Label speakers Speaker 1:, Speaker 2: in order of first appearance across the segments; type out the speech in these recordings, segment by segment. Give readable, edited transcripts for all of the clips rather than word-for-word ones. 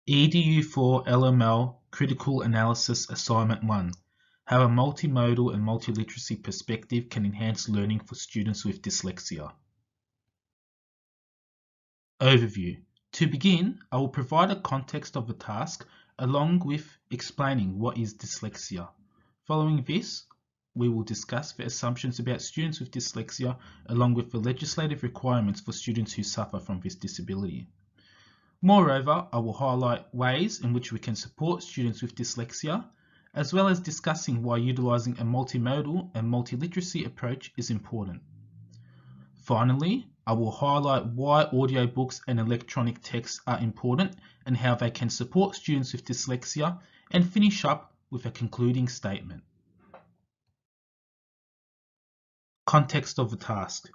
Speaker 1: EDU4LML Critical Analysis Assignment 1. How a multimodal and multiliteracy perspective can enhance learning for students with dyslexia. Overview. To begin, I will provide a context of the task along with explaining what is dyslexia. Following this, we will discuss the assumptions about students with dyslexia along with the legislative requirements for students who suffer from this disability. Moreover, I will highlight ways in which we can support students with dyslexia, as well as discussing why utilising a multimodal and multiliteracy approach is important. Finally, I will highlight why audiobooks and electronic texts are important and how they can support students with dyslexia, and finish up with a concluding statement. Context of the task.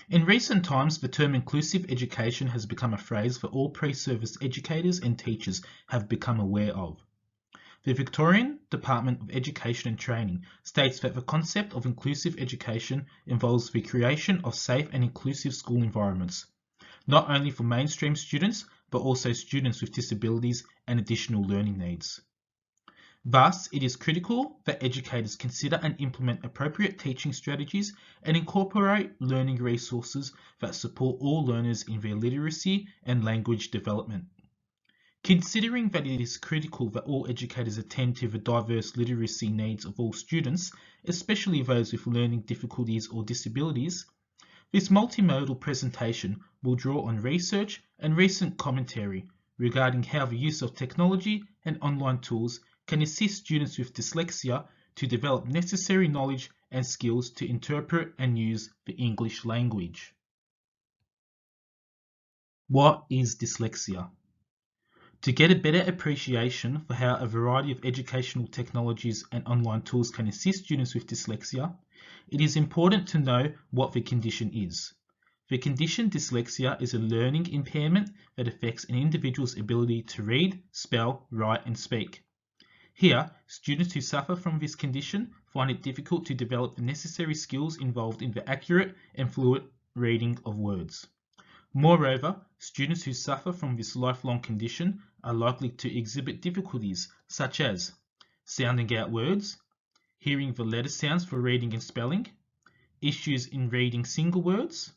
Speaker 1: In recent times, the term inclusive education has become a phrase that all pre-service educators and teachers have become aware of. The Victorian Department of Education and Training states that the concept of inclusive education involves the creation of safe and inclusive school environments, not only for mainstream students, but also students with disabilities and additional learning needs. Thus, it is critical that educators consider and implement appropriate teaching strategies and incorporate learning resources that support all learners in their literacy and language development. Considering that it is critical that all educators attend to the diverse literacy needs of all students, especially those with learning difficulties or disabilities, this multimodal presentation will draw on research and recent commentary regarding how the use of technology and online tools can assist students with dyslexia to develop necessary knowledge and skills to interpret and use the English language. What is dyslexia? To get a better appreciation for how a variety of educational technologies and online tools can assist students with dyslexia, it is important to know what the condition is. The condition dyslexia is a learning impairment that affects an individual's ability to read, spell, write, and speak. Here, students who suffer from this condition find it difficult to develop the necessary skills involved in the accurate and fluent reading of words. Moreover, students who suffer from this lifelong condition are likely to exhibit difficulties such as sounding out words, hearing the letter sounds for reading and spelling, issues in reading single words,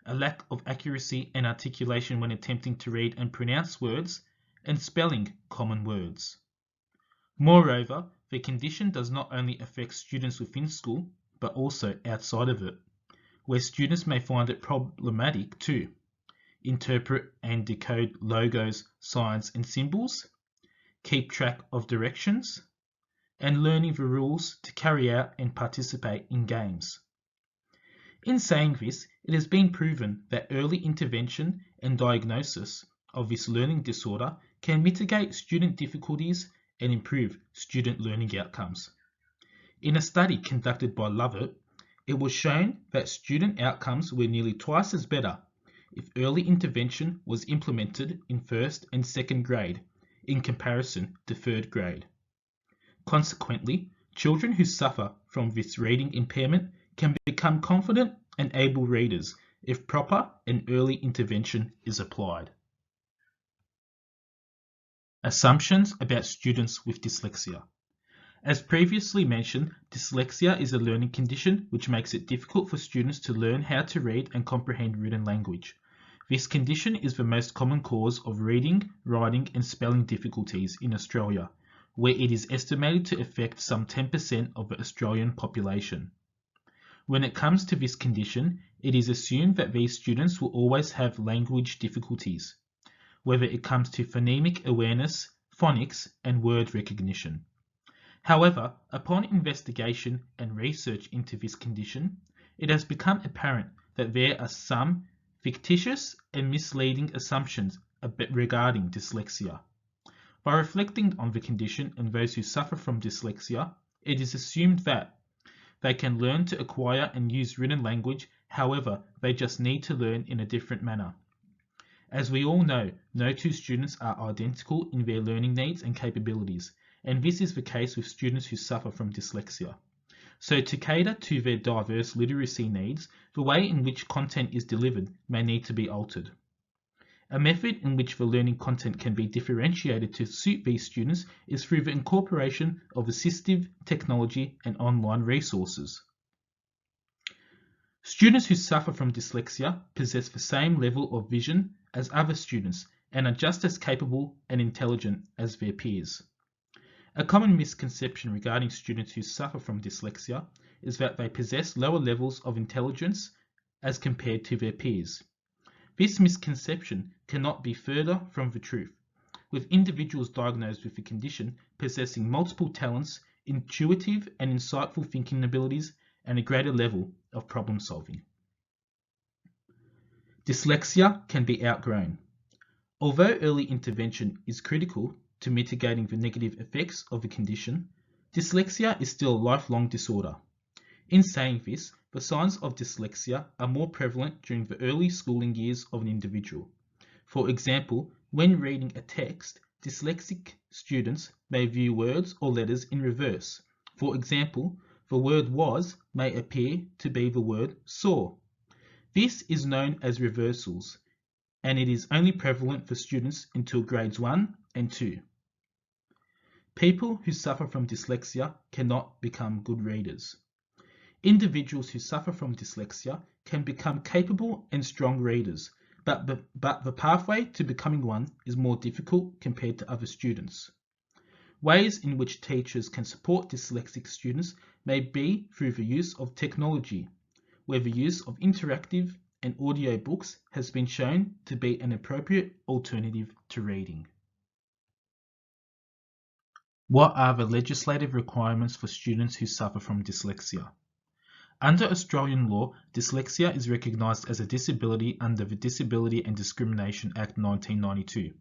Speaker 1: a lack of accuracy and articulation when attempting to read and pronounce words, and spelling common words. Moreover, the condition does not only affect students within school, but also outside of it, where students may find it problematic to interpret and decode logos, signs, and symbols, keep track of directions, and learning the rules to carry out and participate in games. In saying this, it has been proven that early intervention and diagnosis of this learning disorder can mitigate student difficulties and improve student learning outcomes. In a study conducted by Lovett, it was shown that student outcomes were nearly twice as better if early intervention was implemented in first and second grade in comparison to third grade. Consequently, children who suffer from this reading impairment can become confident and able readers if proper and early intervention is applied. Assumptions about students with dyslexia. As previously mentioned, dyslexia is a learning condition which makes it difficult for students to learn how to read and comprehend written language. This condition is the most common cause of reading, writing, and spelling difficulties in Australia, where it is estimated to affect some 10% of the Australian population. When it comes to this condition, it is assumed that these students will always have language difficulties, whether it comes to phonemic awareness, phonics, and word recognition. However, upon investigation and research into this condition, it has become apparent that there are some fictitious and misleading assumptions regarding dyslexia. By reflecting on the condition and those who suffer from dyslexia, it is assumed that they can learn to acquire and use written language, however, they just need to learn in a different manner. As we all know, no two students are identical in their learning needs and capabilities, and this is the case with students who suffer from dyslexia. So to cater to their diverse literacy needs, the way in which content is delivered may need to be altered. A method in which the learning content can be differentiated to suit these students is through the incorporation of assistive technology and online resources. Students who suffer from dyslexia possess the same level of vision as other students and are just as capable and intelligent as their peers. A common misconception regarding students who suffer from dyslexia is that they possess lower levels of intelligence as compared to their peers. This misconception cannot be further from the truth, with individuals diagnosed with the condition possessing multiple talents, intuitive and insightful thinking abilities, and a greater level of problem solving. Dyslexia can be outgrown. Although early intervention is critical to mitigating the negative effects of the condition, dyslexia is still a lifelong disorder. In saying this, the signs of dyslexia are more prevalent during the early schooling years of an individual. For example, when reading a text, dyslexic students may view words or letters in reverse. For example, the word was may appear to be the word saw. This is known as reversals, and it is only prevalent for students until grades 1 and 2. People who suffer from dyslexia cannot become good readers. Individuals who suffer from dyslexia can become capable and strong readers, but the pathway to becoming one is more difficult compared to other students. Ways in which teachers can support dyslexic students may be through the use of technology, where the use of interactive and audio books has been shown to be an appropriate alternative to reading. What are the legislative requirements for students who suffer from dyslexia? Under Australian law, dyslexia is recognised as a disability under the Disability and Discrimination Act 1992.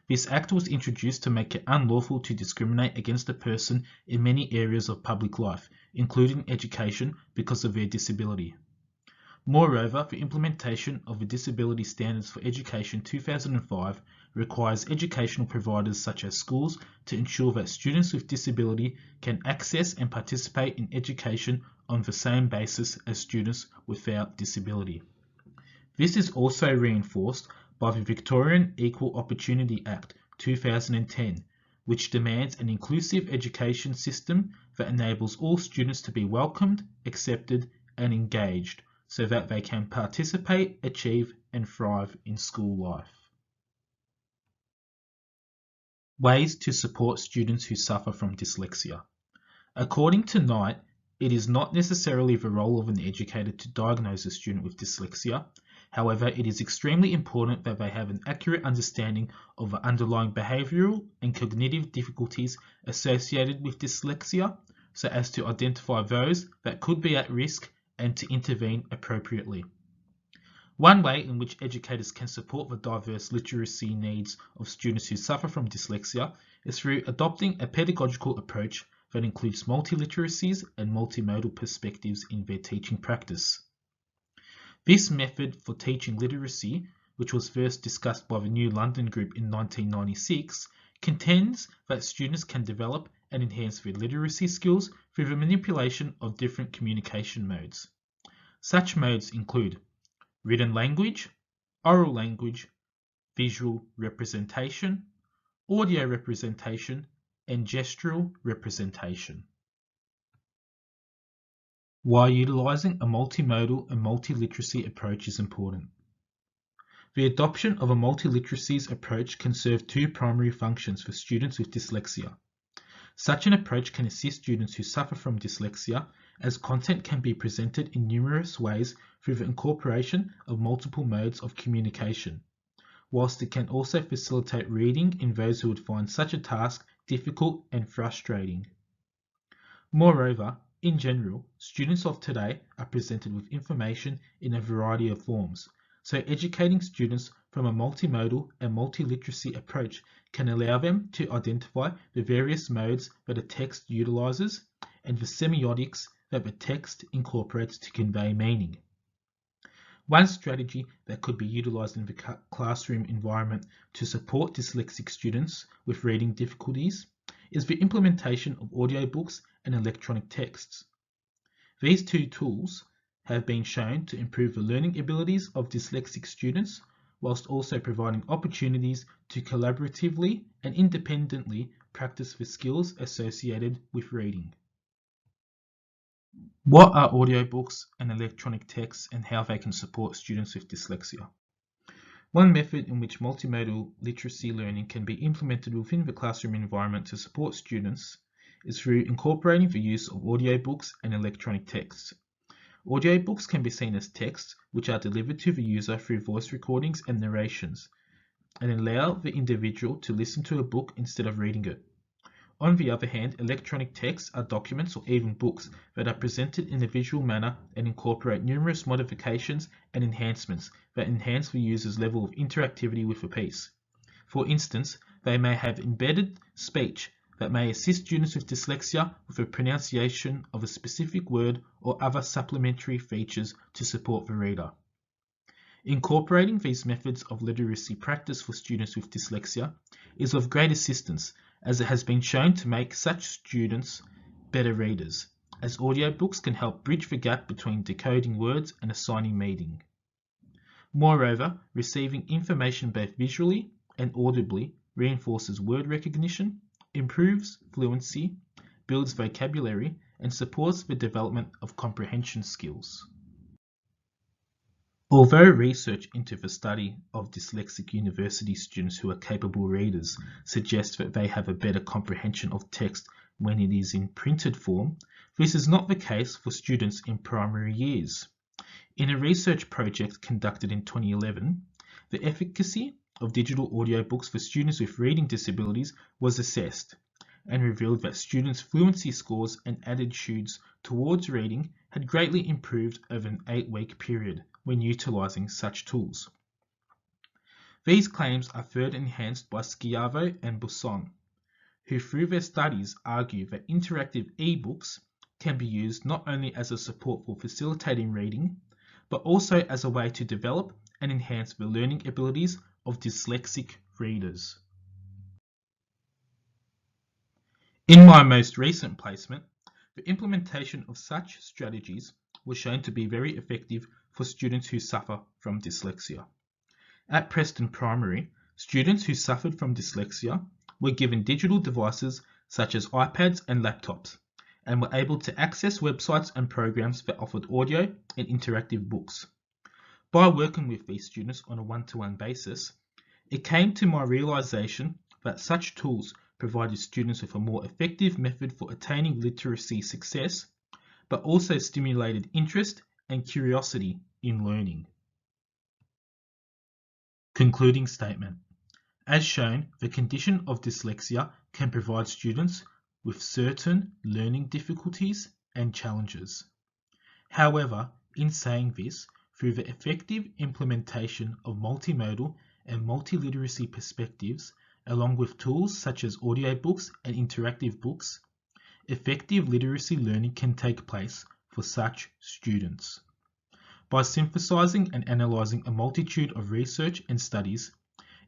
Speaker 1: This act was introduced to make it unlawful to discriminate against a person in many areas of public life, including education, because of their disability. Moreover, the implementation of the Disability Standards for Education 2005 requires educational providers such as schools to ensure that students with disability can access and participate in education on the same basis as students without disability. This is also reinforced by the Victorian Equal Opportunity Act 2010, which demands an inclusive education system that enables all students to be welcomed, accepted, and engaged so that they can participate, achieve, and thrive in school life. Ways to support students who suffer from dyslexia. According to Knight, it is not necessarily the role of an educator to diagnose a student with dyslexia. However, it is extremely important that they have an accurate understanding of the underlying behavioural and cognitive difficulties associated with dyslexia, so as to identify those that could be at risk and to intervene appropriately. One way in which educators can support the diverse literacy needs of students who suffer from dyslexia is through adopting a pedagogical approach that includes multiliteracies and multimodal perspectives in their teaching practice. This method for teaching literacy, which was first discussed by the New London Group in 1996, contends that students can develop and enhance their literacy skills through the manipulation of different communication modes. Such modes include written language, oral language, visual representation, audio representation, and gestural representation. Why utilizing a multimodal and multiliteracy approach is important. The adoption of a multiliteracies approach can serve two primary functions for students with dyslexia. Such an approach can assist students who suffer from dyslexia, as content can be presented in numerous ways through the incorporation of multiple modes of communication, whilst it can also facilitate reading in those who would find such a task difficult and frustrating. Moreover, in general, students of today are presented with information in a variety of forms, so educating students from a multimodal and multiliteracy approach can allow them to identify the various modes that a text utilizes and the semiotics that the text incorporates to convey meaning. One strategy that could be utilized in the classroom environment to support dyslexic students with reading difficulties is the implementation of audiobooks and electronic texts. These two tools have been shown to improve the learning abilities of dyslexic students whilst also providing opportunities to collaboratively and independently practice the skills associated with reading. What are audiobooks and electronic texts and how they can support students with dyslexia? One method in which multimodal literacy learning can be implemented within the classroom environment to support students is through incorporating the use of audiobooks and electronic texts. Audiobooks can be seen as texts which are delivered to the user through voice recordings and narrations, and allow the individual to listen to a book instead of reading it. On the other hand, electronic texts are documents or even books that are presented in a visual manner and incorporate numerous modifications and enhancements that enhance the user's level of interactivity with the piece. For instance, they may have embedded speech that may assist students with dyslexia with the pronunciation of a specific word or other supplementary features to support the reader. Incorporating these methods of literacy practice for students with dyslexia is of great assistance, as it has been shown to make such students better readers, as audiobooks can help bridge the gap between decoding words and assigning meaning. Moreover, receiving information both visually and audibly reinforces word recognition, improves fluency, builds vocabulary, and supports the development of comprehension skills. Although research into the study of dyslexic university students who are capable readers suggests that they have a better comprehension of text when it is in printed form, this is not the case for students in primary years. In a research project conducted in 2011, the efficacy of digital audiobooks for students with reading disabilities was assessed and revealed that students' fluency scores and attitudes towards reading had greatly improved over an 8-week period when utilizing such tools. These claims are further enhanced by Schiavo and Busson, who through their studies argue that interactive e-books can be used not only as a support for facilitating reading, but also as a way to develop and enhance the learning abilities of dyslexic readers. In my most recent placement, the implementation of such strategies was shown to be very effective for students who suffer from dyslexia. At Preston Primary, students who suffered from dyslexia were given digital devices such as iPads and laptops, and were able to access websites and programs that offered audio and interactive books. By working with these students on a one-to-one basis, it came to my realization that such tools provided students with a more effective method for attaining literacy success, but also stimulated interest and curiosity in learning. Concluding statement. As shown, the condition of dyslexia can provide students with certain learning difficulties and challenges. However, in saying this, through the effective implementation of multimodal and multiliteracy perspectives, along with tools such as audiobooks and interactive books, effective literacy learning can take place for such students. By synthesizing and analyzing a multitude of research and studies,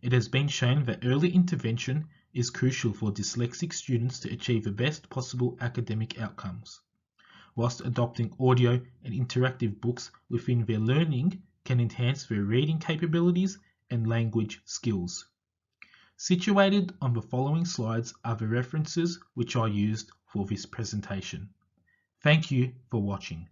Speaker 1: it has been shown that early intervention is crucial for dyslexic students to achieve the best possible academic outcomes, whilst adopting audio and interactive books within their learning can enhance their reading capabilities and language skills. Situated on the following slides are the references which I used for this presentation. Thank you for watching.